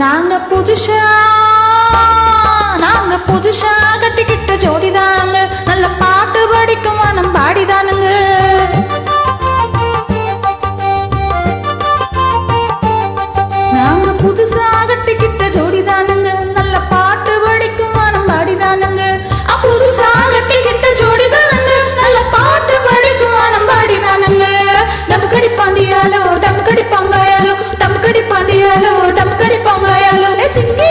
நாங்க புதுசா கட்டிக்கிட்ட ஜோடிதானுங்க, நல்ல பாட்டு படிக்கும் மனம் பாடிதானுங்க. நாங்க புதுசா கட்டிக்கிட்ட ஜோடிதானுங்க, நல்ல பாட்டு படிக்கும் மனம் பாடிதானுங்க. புதுசா கட்டிக்கிட்ட ஜோடிதானுங்க, நல்ல பாட்டு படிக்கும் மனம் பாடிதானுங்க. டம்கடி பாண்டியாலோ டம்கடி பாங்காயாலோ, டம்கடி பாண்டியாலோ டம்கடி பாங்காயாலோ. சிங்கி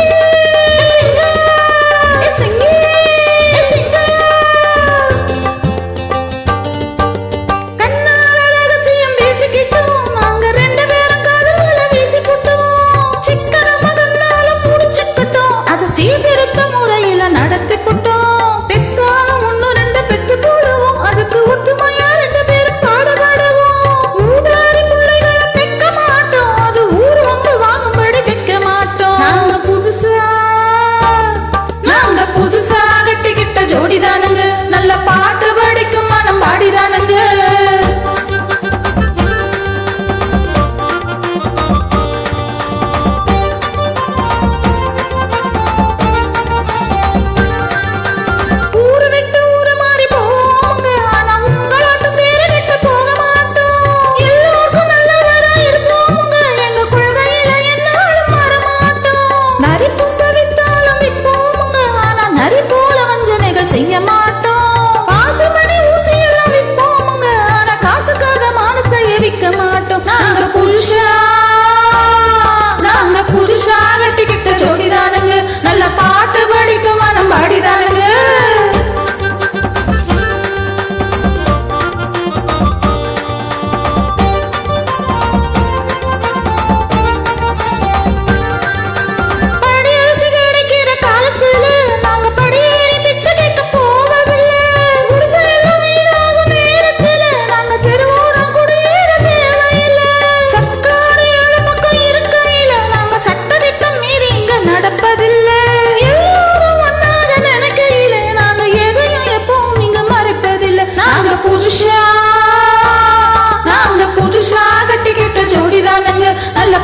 ஜோடிதானுங்க, நல்ல பாட்டு படிக்கும் மனம் பாடிதானுங்க. ஊரு விட்டு ஊரு மாறி போங்க, ஆனா உங்களாட்டு பேரு விட்டு போக மாட்டோம். எல்லோருக்கும் நல்லவரா இருப்போங்க, எங்க கொள்கையில என்னாலும் மாற மாட்டோம். நரி புங்க வித்தாலும் விற்போங்க, ஆனா நரி போல வஞ்சனைகள் செய்ய மாட்டோம். பாசுமணி ஊசி எல்லாம் விற்போமுங்க, ஆனா காசுக்காக மானத்தை விற்க மாட்டோம். நாங்க புருஷா கட்டிக்கிட்ட ஜோடிதானுங்க, நல்ல பாட்டு படிக்க மனம் பாடிதானுங்க. நாங்க புதுசா கட்டிக்கிட்ட ஜோடிதானுங்க, நல்ல